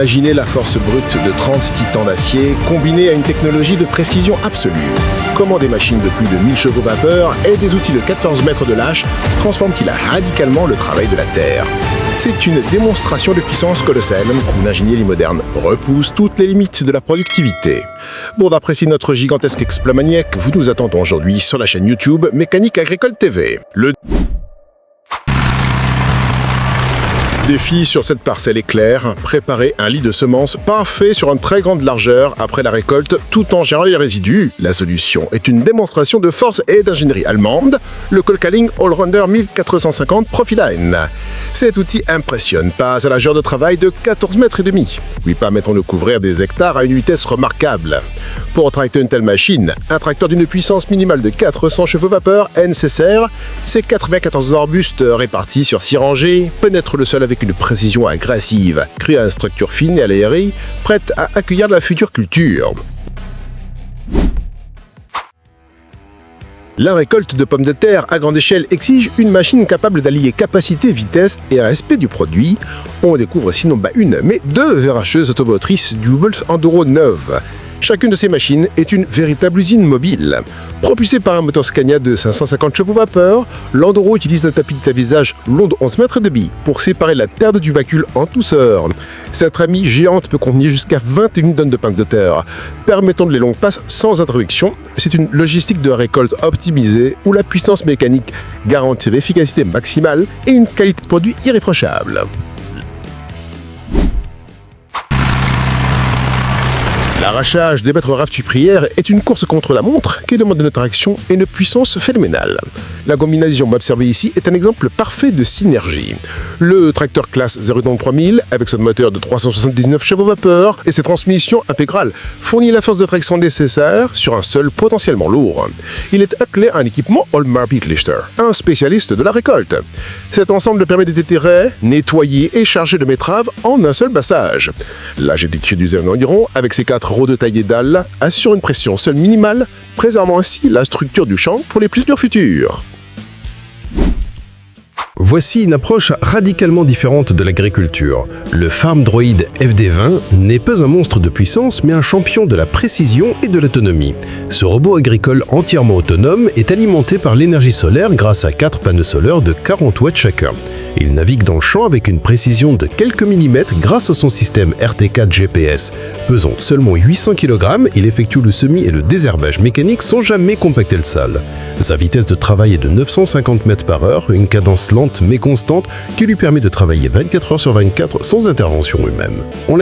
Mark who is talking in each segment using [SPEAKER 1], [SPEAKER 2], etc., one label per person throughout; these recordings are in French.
[SPEAKER 1] Imaginez la force brute de 30 titans d'acier combinée à une technologie de précision absolue. Comment des machines de plus de 1000 chevaux vapeur et des outils de 14 mètres de lâche transforment-ils radicalement le travail de la Terre? C'est une démonstration de puissance colossale où l'ingénierie moderne repousse toutes les limites de la productivité. Pour d'apprécier notre gigantesque exploit maniaque, vous nous attendons aujourd'hui sur la chaîne YouTube Mécanique Agricole TV. Le défi sur cette parcelle est clair, préparer un lit de semences parfait sur une très grande largeur après la récolte tout en gérant les résidus. La solution est une démonstration de force et d'ingénierie allemande, le Kolkaling Allrounder 1450 Profiline. Cet outil impressionne, passe à la largeur de travail de 14 mètres et demi, lui permettant de couvrir des hectares à une vitesse remarquable. Pour tracter une telle machine, un tracteur d'une puissance minimale de 400 chevaux vapeur est nécessaire. Ces 94 arbustes répartis sur 6 rangées pénètrent le sol avec une précision agressive, créant une structure fine et aérée, prête à accueillir la future culture. La récolte de pommes de terre à grande échelle exige une machine capable d'allier capacité, vitesse et respect du produit. On découvre sinon une, mais 2 verracheuses automotrices du Wolf Enduro 9. Chacune de ces machines est une véritable usine mobile. Propulsée par un moteur Scania de 550 chevaux vapeur, l'Enduro utilise un tapis de tapisage long de 11 mètres et demi pour séparer la terre de tubercules en douceur. Cette ramie géante peut contenir jusqu'à 21 tonnes de pommes de terre, permettant de les longues passes sans interruption. C'est une logistique de récolte optimisée où la puissance mécanique garantit l'efficacité maximale et une qualité de produit irréprochable. L'arrachage des betteraves sucrières est une course contre la montre qui demande une traction et une puissance phénoménale. La combinaison observée ici est un exemple parfait de synergie. Le tracteur classe 03000, avec son moteur de 379 chevaux vapeur et ses transmissions intégrales, fournit la force de traction nécessaire sur un sol potentiellement lourd. Il est attelé à un équipement Olmar Beatlichter, un spécialiste de la récolte. Cet ensemble permet de déterrer, nettoyer et charger de betteraves en un seul passage. L'âge est du environ avec ses 4 roues de taillée dalle assure une pression sol minimale, préservant ainsi la structure du champ pour les plusieurs futurs.
[SPEAKER 2] Voici une approche radicalement différente de l'agriculture. Le Farm Droid FD20 n'est pas un monstre de puissance, mais un champion de la précision et de l'autonomie. Ce robot agricole entièrement autonome est alimenté par l'énergie solaire grâce à 4 panneaux solaires de 40 watts chacun. Il navigue dans le champ avec une précision de quelques millimètres grâce à son système RT4 GPS. Pesant seulement 800 kg, il effectue le semis et le désherbage mécanique sans jamais compacter le sol. Sa vitesse de travail est de 950 mètres par heure, une cadence lente mais constante qui lui permet de travailler 24 heures sur 24 sans intervention humaine. On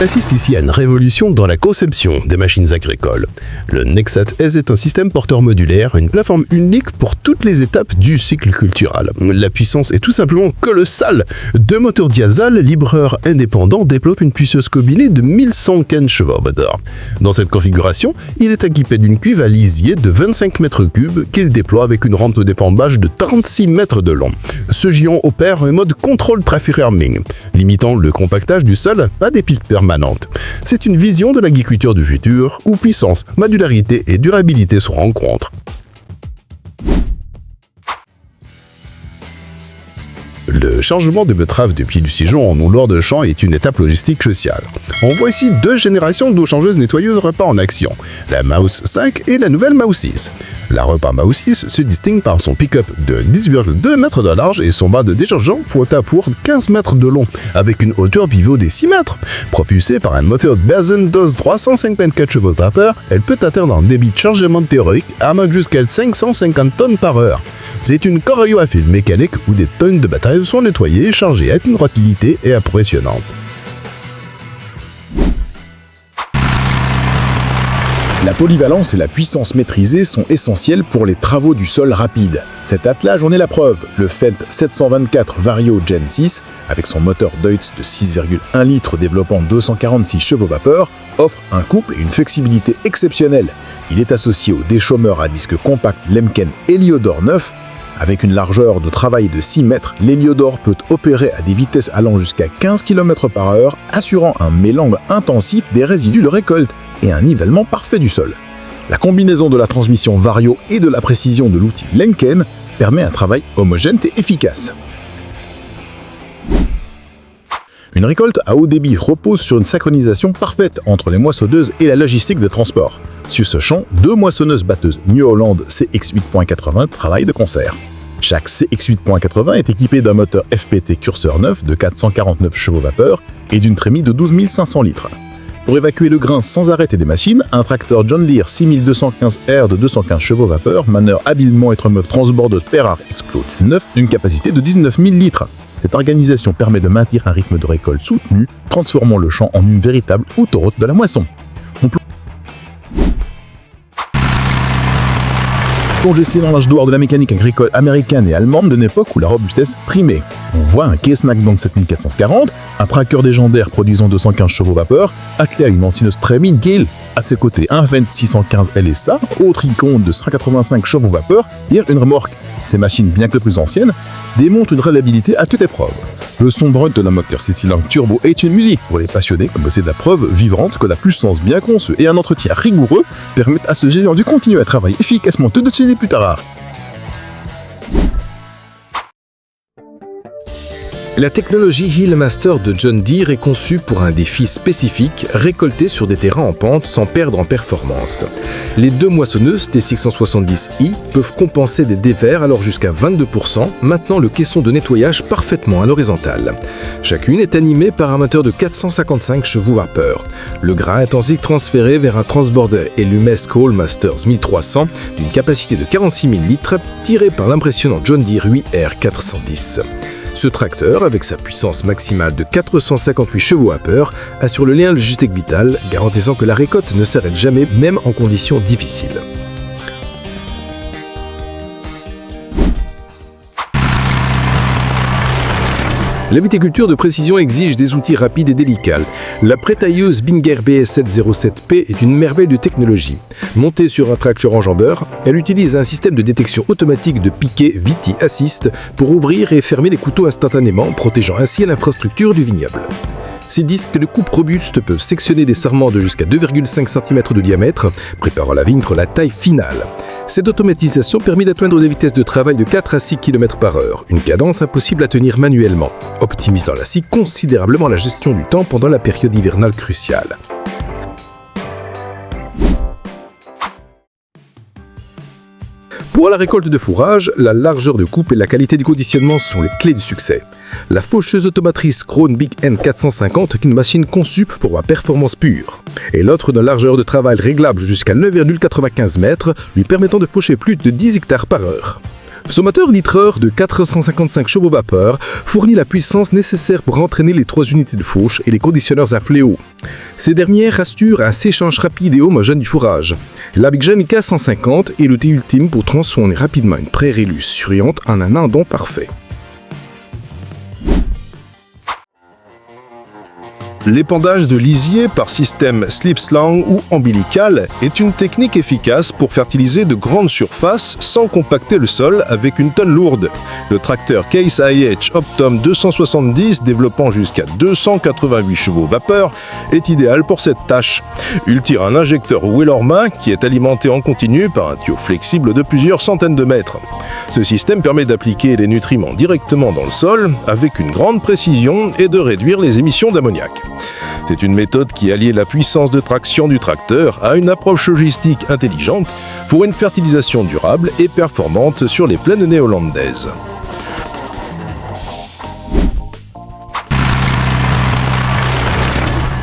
[SPEAKER 2] assiste ici à une révolution dans la conception des machines agricoles. Le Nexat S est un système porteur modulaire, une plateforme unique pour toutes les étapes du cycle cultural. La puissance est tout simplement colossale. 2 moteurs diesel livreurs indépendants développent une puissance combinée de 1115 chevaux vapeur. Dans cette configuration, il est équipé d'une cuve à lisier de 25 mètres cubes qu'il déploie avec une rampe de dépendage de 36 mètres de long. Ce géant opère un mode contrôle traffic arming, limitant le compactage du sol à des piles permanentes. C'est une vision de l'agriculture du futur où puissance, modularité et durabilité se rencontrent. Le changement de betterave depuis du séjour en couloir de champ est une étape logistique cruciale. On voit ici 2 générations d'eau changeuse nettoyeuse repas en action, la Maus 5 et la nouvelle Maus 6. La repas Maus 6 se distingue par son pick-up de 10,2 mètres de large et son bas de déchargeant flottant pour 15 mètres de long, avec une hauteur pivot de 6 mètres. Propulsée par un moteur Berzen DOS 354 chevaux vapeur, elle peut atteindre un débit de chargement théorique à jusqu'à 550 tonnes par heure. C'est une corroyo à fil mécanique où des tonnes de bataille sont nettoyées et chargées avec une rapidité impressionnante.
[SPEAKER 3] La polyvalence et la puissance maîtrisée sont essentielles pour les travaux du sol rapide. Cet attelage en est la preuve. Le Fendt 724 Vario Gen 6, avec son moteur Deutz de 6,1 litres développant 246 chevaux vapeur, offre un couple et une flexibilité exceptionnelle. Il est associé au déchômeur à disque compact Lemken Heliodor 9. Avec une largeur de travail de 6 mètres, l'Heliodor peut opérer à des vitesses allant jusqu'à 15 km par heure, assurant un mélange intensif des résidus de récolte et un nivellement parfait du sol. La combinaison de la transmission Vario et de la précision de l'outil Lemken permet un travail homogène et efficace. Une récolte à haut débit repose sur une synchronisation parfaite entre les moissonneuses et la logistique de transport. Sur ce champ, 2 moissonneuses-batteuses New Holland CX8.80 travaillent de concert. Chaque CX8.80 est équipé d'un moteur FPT curseur 9 de 449 chevaux-vapeur et d'une trémie de 12 500 litres. Pour évacuer le grain sans arrêter des machines, un tracteur John Deere 6215R de 215 chevaux-vapeur manœuvre habilement et remeuve transbordeuse Perrar Explote 9 d'une capacité de 19 000 litres. Cette organisation permet de maintenir un rythme de récolte soutenu, transformant le champ en une véritable autoroute de la moisson. Plongez dans l'âge d'or de la mécanique agricole américaine et allemande d'une époque où la robustesse primait. On voit un Case Magnum 7440, un tracker légendaire produisant 215 chevaux-vapeur, attelé à une ancienneuse Tremine Gale. À ses côtés, un Fendt 615 LSA, autre icône de 185 chevaux-vapeur, et une remorque. Ces machines, bien que plus anciennes, démontrent une reliabilité à toute épreuve. Le son brut d'un moteur 6 cylindres turbo est une musique pour les passionnés, comme c'est la preuve vivante que la puissance bien conçue et un entretien rigoureux permettent à ce géant de continuer à travailler efficacement tout de suite plus tard.
[SPEAKER 4] La technologie Hillmaster de John Deere est conçue pour un défi spécifique, récolter sur des terrains en pente sans perdre en performance. Les 2 moissonneuses T670i peuvent compenser des dévers alors jusqu'à 22%, maintenant le caisson de nettoyage parfaitement à l'horizontale. Chacune est animée par un moteur de 455 chevaux-vapeur. Le grain est ensuite transféré vers un transborder Elumes Cole Masters 1300 d'une capacité de 46 000 litres, tiré par l'impressionnant John Deere 8R 410. Ce tracteur, avec sa puissance maximale de 458 chevaux-vapeur, assure le lien logistique vital, garantissant que la récolte ne s'arrête jamais, même en conditions difficiles. La viticulture de précision exige des outils rapides et délicats. La prétailleuse Binger BS707P est une merveille de technologie. Montée sur un tracteur enjambeur, elle utilise un système de détection automatique de piquet Viti Assist pour ouvrir et fermer les couteaux instantanément, protégeant ainsi l'infrastructure du vignoble. Ces disques de coupe robustes peuvent sectionner des sarments de jusqu'à 2,5 cm de diamètre, préparant la vigne pour la taille finale. Cette automatisation permet d'atteindre des vitesses de travail de 4 à 6 km/h, une cadence impossible à tenir manuellement, optimisant ainsi considérablement la gestion du temps pendant la période hivernale cruciale. Pour la récolte de fourrage, la largeur de coupe et la qualité du conditionnement sont les clés du succès. La faucheuse automatrice Krone Big N 450 est une machine conçue pour la performance pure. Et l'autre d'une largeur de travail réglable jusqu'à 9,95 mètres, lui permettant de faucher plus de 10 hectares par heure. Son moteur litreur de 455 chevaux-vapeur fournit la puissance nécessaire pour entraîner les 3 unités de fauche et les conditionneurs à fléau. Ces dernières assurent un séchage rapide et homogène du fourrage. La Big Gen K150 est l'outil ultime pour transformer rapidement une prairie luxuriante en un indon parfait.
[SPEAKER 5] L'épandage de lisier par système slip-slang ou ombilical est une technique efficace pour fertiliser de grandes surfaces sans compacter le sol avec une tonne lourde. Le tracteur Case IH Optum 270, développant jusqu'à 288 chevaux-vapeur, est idéal pour cette tâche. Il tire un injecteur Wheeler-main qui est alimenté en continu par un tuyau flexible de plusieurs centaines de mètres. Ce système permet d'appliquer les nutriments directement dans le sol avec une grande précision et de réduire les émissions d'ammoniac. C'est une méthode qui allie la puissance de traction du tracteur à une approche logistique intelligente pour une fertilisation durable et performante sur les plaines néo-hollandaises.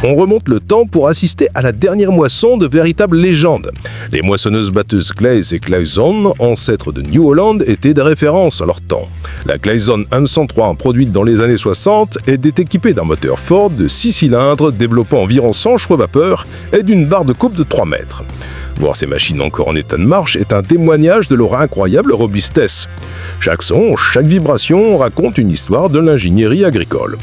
[SPEAKER 5] On remonte le temps pour assister à la dernière moisson de véritables légendes. Les moissonneuses-batteuses Claes et Claeson, ancêtres de New Holland, étaient des références à leur temps. La Claeson 103, produite dans les années 60, était équipée d'un moteur Ford de 6 cylindres développant environ 100 chevaux-vapeur et d'une barre de coupe de 3 mètres. Voir ces machines encore en état de marche est un témoignage de leur incroyable robustesse. Chaque son, chaque vibration raconte une histoire de l'ingénierie agricole.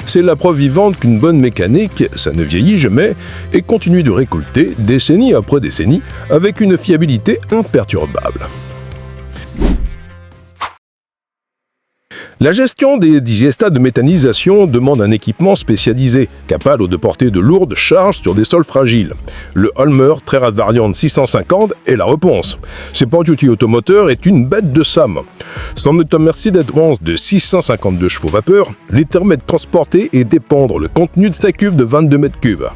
[SPEAKER 5] C'est la preuve vivante qu'une bonne mécanique, ça ne vieillit jamais et continue de récolter, décennie après décennie, avec une fiabilité imperturbable. La gestion des digestats de méthanisation demande un équipement spécialisé, capable de porter de lourdes charges sur des sols fragiles. Le Holmer Trerad Variant 650 est la réponse. Ce porte-outils automoteur est une bête de somme. Son moteur Mercedes-Benz de 652 chevaux vapeur lui permet de transporter et dépendre le contenu de sa cuve de 22 mètres cubes.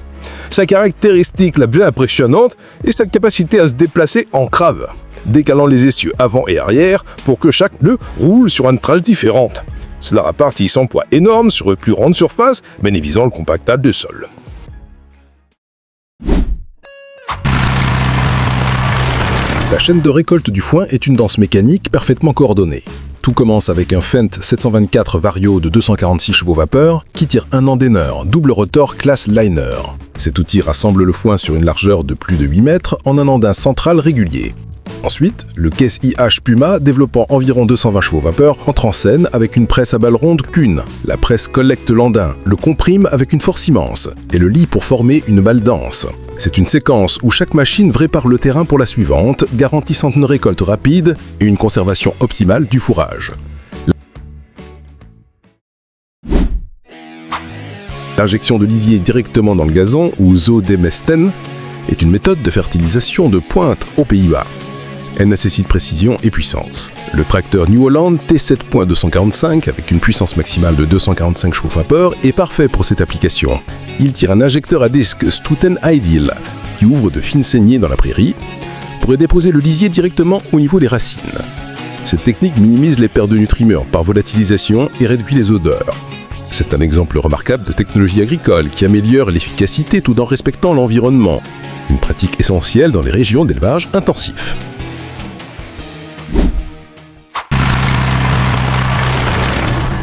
[SPEAKER 5] Sa caractéristique la plus impressionnante est sa capacité à se déplacer en crave, décalant les essieux avant et arrière pour que chaque pneu roule sur une trace différente. Cela répartit son poids énorme sur une plus grande surface, bénéficiant le compactable de sol.
[SPEAKER 3] La chaîne de récolte du foin est une danse mécanique parfaitement coordonnée. Tout commence avec un Fendt 724 Vario de 246 chevaux vapeur qui tire un endaineur double rotor classe Liner. Cet outil rassemble le foin sur une largeur de plus de 8 mètres en un andain central régulier. Ensuite, le Case IH Puma, développant environ 220 chevaux vapeur, entre en scène avec une presse à balle ronde Kuhn. La presse collecte l'andain, le comprime avec une force immense et le lie pour former une balle dense. C'est une séquence où chaque machine prépare le terrain pour la suivante, garantissant une récolte rapide et une conservation optimale du fourrage. L'injection de lisier directement dans le gazon, ou Zodemesten, est une méthode de fertilisation de pointe aux Pays-Bas. Elle nécessite précision et puissance. Le tracteur New Holland T7.245, avec une puissance maximale de 245 chevaux vapeur, est parfait pour cette application. Il tire un injecteur à disque Stuten Ideal, qui ouvre de fines saignées dans la prairie, pour y déposer le lisier directement au niveau des racines. Cette technique minimise les pertes de nutriments par volatilisation et réduit les odeurs. C'est un exemple remarquable de technologie agricole qui améliore l'efficacité tout en respectant l'environnement. Une pratique essentielle dans les régions d'élevage intensif.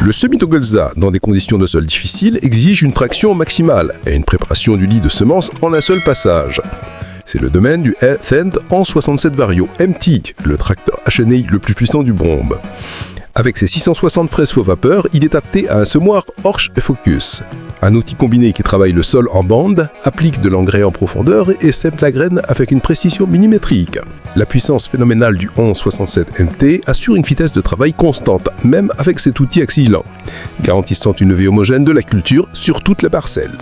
[SPEAKER 3] Le semi-togolza, dans des conditions de sol difficiles, exige une traction maximale et une préparation du lit de semences en un seul passage. C'est le domaine du Fendt en 67 Vario MT, le tracteur HNI le plus puissant du Brombe. Avec ses 660 fraises faux vapeur, il est adapté à un semoir Horsch et Focus. Un outil combiné qui travaille le sol en bande, applique de l'engrais en profondeur et sème la graine avec une précision millimétrique. La puissance phénoménale du 1167 MT assure une vitesse de travail constante, même avec cet outil accilant, garantissant une levée homogène de la culture sur toute la parcelle.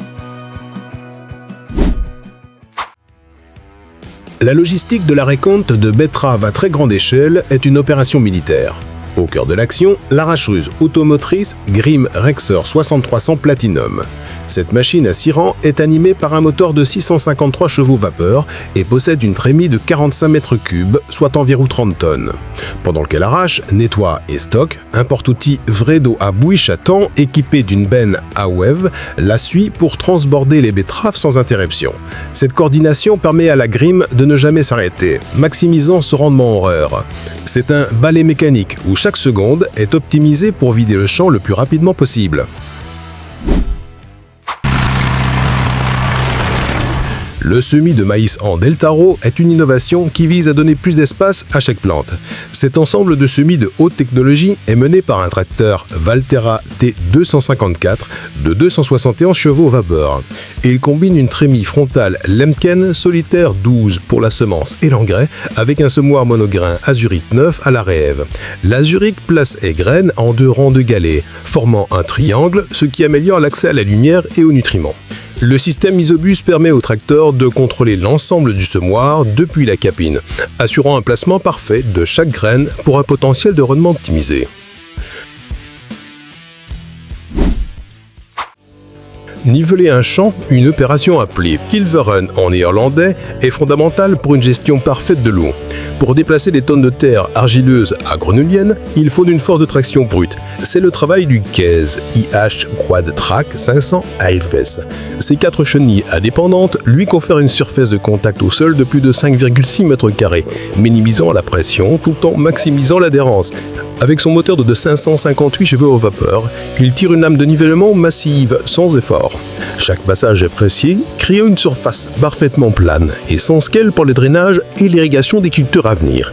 [SPEAKER 2] La logistique de la récolte de betteraves à très grande échelle est une opération militaire. Au cœur de l'action, l'arracheuse automotrice Grimm Rexer 6300 Platinum. Cette machine à 6 rangs est animée par un moteur de 653 chevaux vapeur et possède une trémie de 45 mètres cubes, soit environ 30 tonnes. Pendant qu'elle arrache, nettoie et stocke, un porte-outil Vredo à bouille-chaton équipé d'une benne à web la suit pour transborder les betteraves sans interruption. Cette coordination permet à la Grimm de ne jamais s'arrêter, maximisant ce rendement horaire. C'est un balai mécanique où chaque seconde est optimisée pour vider le champ le plus rapidement possible. Le semis de maïs en Deltaro est une innovation qui vise à donner plus d'espace à chaque plante. Cet ensemble de semis de haute technologie est mené par un tracteur Valterra T254 de 271 chevaux vapeur. Il combine une trémie frontale Lemken Solitaire 12 pour la semence et l'engrais avec un semoir monograin Azurite 9 à la réève. L'Azurite place les graines en 2 rangs de galets, formant un triangle, ce qui améliore l'accès à la lumière et aux nutriments. Le système Isobus permet au tracteur de contrôler l'ensemble du semoir depuis la cabine, assurant un placement parfait de chaque graine pour un potentiel de rendement optimisé. Niveler un champ, une opération appelée Kilveren en néerlandais, est fondamentale pour une gestion parfaite de l'eau. Pour déplacer des tonnes de terre argileuse à grenouillenne, il faut une force de traction brute. C'est le travail du Case IH Quad Track 500 AFS. Ces 4 chenilles indépendantes lui confèrent une surface de contact au sol de plus de 5,6 m², minimisant la pression tout en maximisant l'adhérence. Avec son moteur de 558 chevaux vapeur, il tire une lame de nivellement massive sans effort. Chaque passage est précis, créant une surface parfaitement plane et sans scale pour le drainage et l'irrigation des cultures à venir.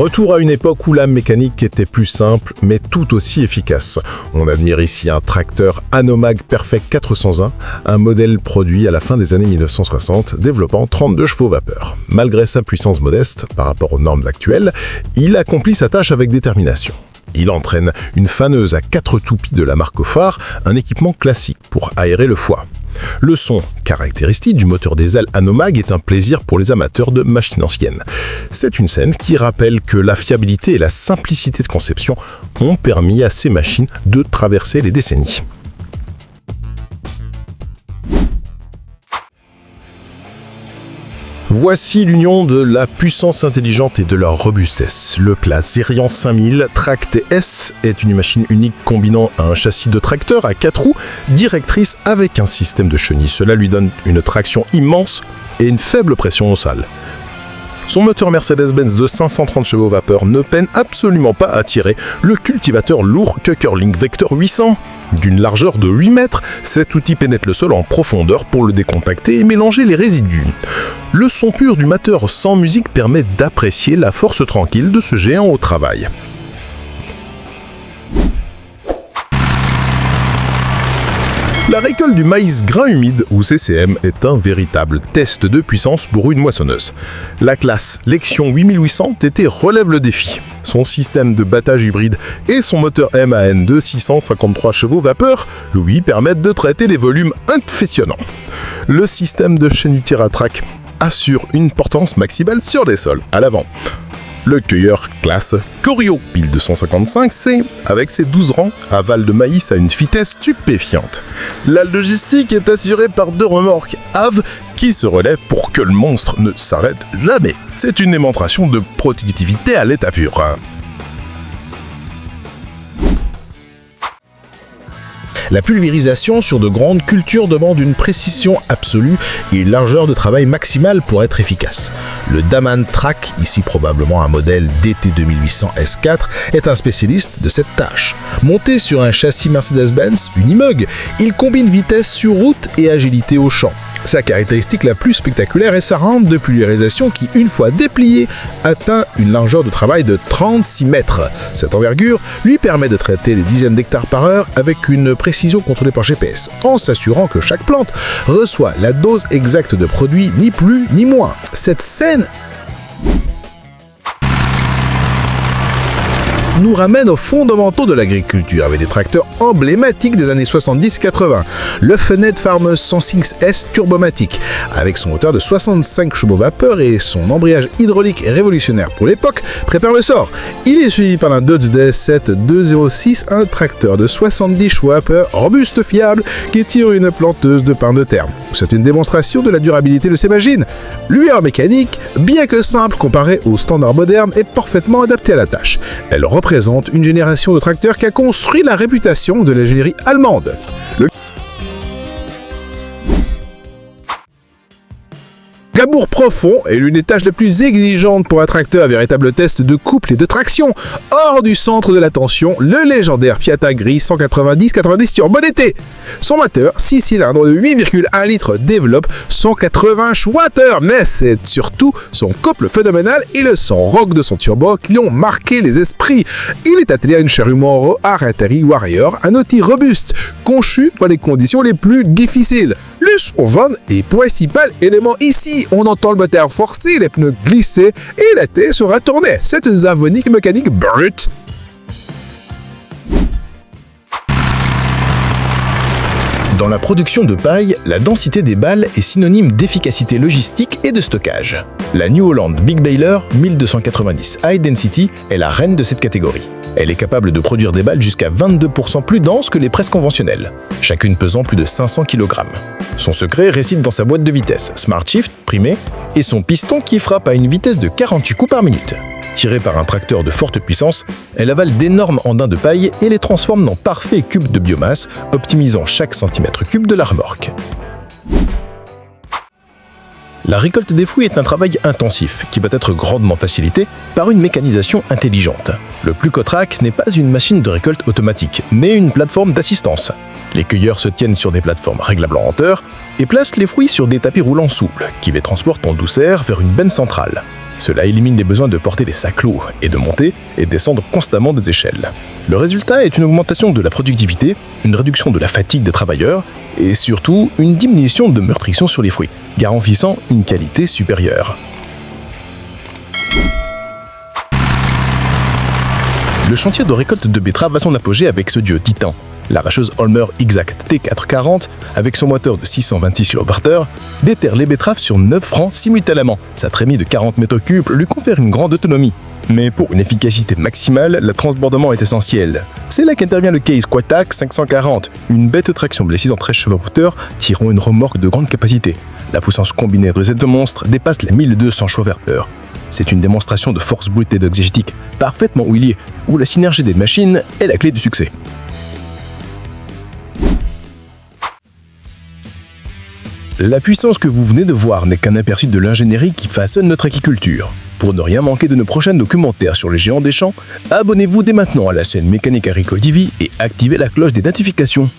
[SPEAKER 3] Retour à une époque où la mécanique était plus simple, mais tout aussi efficace. On admire ici un tracteur Hanomag Perfect 401, un modèle produit à la fin des années 1960, développant 32 chevaux vapeur. Malgré sa puissance modeste par rapport aux normes actuelles, il accomplit sa tâche avec détermination. Il entraîne une faneuse à 4 toupies de la marque Phare, un équipement classique pour aérer le foie. Le son caractéristique du moteur diesel Hanomag est un plaisir pour les amateurs de machines anciennes. C'est une scène qui rappelle que la fiabilité et la simplicité de conception ont permis à ces machines de traverser les décennies. Voici l'union de la puissance intelligente et de leur robustesse. Le classe Zerian 5000 Track TS est une machine unique combinant un châssis de tracteur à 4 roues, directrice avec un système de chenilles. Cela lui donne une traction immense et une faible pression au sale. Son moteur Mercedes-Benz de 530 chevaux vapeur ne peine absolument pas à tirer le cultivateur lourd Köckerling Vector 800. D'une largeur de 8 mètres, cet outil pénètre le sol en profondeur pour le décompacter et mélanger les résidus. Le son pur du moteur sans musique permet d'apprécier la force tranquille de ce géant au travail. La récolte du maïs grain humide, ou CCM, est un véritable test de puissance pour une moissonneuse. La classe Lexion 8800 TT relève le défi. Son système de battage hybride et son moteur MAN de 653 chevaux vapeur lui permettent de traiter les volumes impressionnants. Le système de chenille Tiratrac assure une portance maximale sur les sols à l'avant. Le cueilleur classe Corio Pile 255C, avec ses 12 rangs, avale de maïs à une vitesse stupéfiante. La logistique est assurée par 2 remorques Ave qui se relèvent pour que le monstre ne s'arrête jamais. C'est une démonstration de productivité à l'état pur. La pulvérisation sur de grandes cultures demande une précision absolue et une largeur de travail maximale pour être efficace. Le Daman Track, ici probablement un modèle DT 2800 S4, est un spécialiste de cette tâche. Monté sur un châssis Mercedes-Benz Unimog, il combine vitesse sur route et agilité au champ. Sa caractéristique la plus spectaculaire est sa rampe de pulvérisation qui, une fois dépliée, atteint une largeur de travail de 36 mètres. Cette envergure lui permet de traiter des dizaines d'hectares par heure avec une précision contrôlée par GPS, en s'assurant que chaque plante reçoit la dose exacte de produit, ni plus ni moins. Cette scène nous ramène aux fondamentaux de l'agriculture avec des tracteurs emblématiques des années 70-80. Le Fennet Farmer 106S Turbomatic, avec son moteur de 65 chevaux vapeur et son embrayage hydraulique révolutionnaire pour l'époque, prépare le sort. Il est suivi par un Dodge DS7 206, un tracteur de 70 chevaux vapeur robuste, fiable, qui tire une planteuse de pain de terre. C'est une démonstration de la durabilité de ces machines. L'UR mécanique, bien que simple comparé aux standards modernes, est parfaitement adaptée à la tâche. Elle représente une génération de tracteurs qui a construit la réputation de l'ingénierie allemande. Gabour profond est l'une des tâches les plus exigeantes pour un tracteur, véritable test de couple et de traction. Hors du centre de l'attention, le légendaire Piata Gris 190-90 turbonetté. Son moteur, 6 cylindres de 8,1 litres, développe 180 Schwatter, mais c'est surtout son couple phénoménal et le son rock de son turbo qui ont marqué les esprits. Il est attelé à une charrue Monroe Artillery Warrior, un outil robuste, conçu pour les conditions les plus difficiles. Le son van est principal élément ici. On entend le moteur forcer, les pneus glisser et la tête sera tournée. C'est une savonique mécanique brute.
[SPEAKER 1] Dans la production de paille, la densité des balles est synonyme d'efficacité logistique et de stockage. La New Holland Big Baler 1290 High Density est la reine de cette catégorie. Elle est capable de produire des balles jusqu'à 22% plus denses que les presses conventionnelles, chacune pesant plus de 500 kg. Son secret réside dans sa boîte de vitesse Smart Shift primée et son piston qui frappe à une vitesse de 48 coups par minute. Tirée par un tracteur de forte puissance, elle avale d'énormes andins de paille et les transforme en parfaits cubes de biomasse, optimisant chaque centimètre cube de la remorque. La récolte des fruits est un travail intensif qui peut être grandement facilité par une mécanisation intelligente. Le Plucotrac n'est pas une machine de récolte automatique, mais une plateforme d'assistance. Les cueilleurs se tiennent sur des plateformes réglables en hauteur et placent les fruits sur des tapis roulants souples qui les transportent en douceur vers une benne centrale.
[SPEAKER 3] Cela élimine les besoins de porter des sacs lourds et de monter et descendre constamment des échelles. Le résultat est une augmentation de la productivité, une réduction de la fatigue des travailleurs et surtout une diminution de meurtrissement sur les fruits, garantissant une qualité supérieure. Le chantier de récolte de betteraves a son apogée avec ce dieu titan. L'arracheuse Holmer Exact T440, avec son moteur de 626 kW, déterre les betteraves sur 9 francs simultanément. Sa trémie de 40 m3 lui confère une grande autonomie. Mais pour une efficacité maximale, le transbordement est essentiel. C'est là qu'intervient le Case Quatac 540, une bête de traction blessée en 13 chevaux moteur tirant une remorque de grande capacité. La puissance combinée de ces monstres dépasse les 1200 chevaux-heure. C'est une démonstration de force brute et d'exégétique parfaitement huilée, où la synergie des machines est la clé du succès. La puissance que vous venez de voir n'est qu'un aperçu de l'ingénierie qui façonne notre agriculture. Pour ne rien manquer de nos prochains documentaires sur les géants des champs, abonnez-vous dès maintenant à la chaîne Mécanique Agricole TV et activez la cloche des notifications.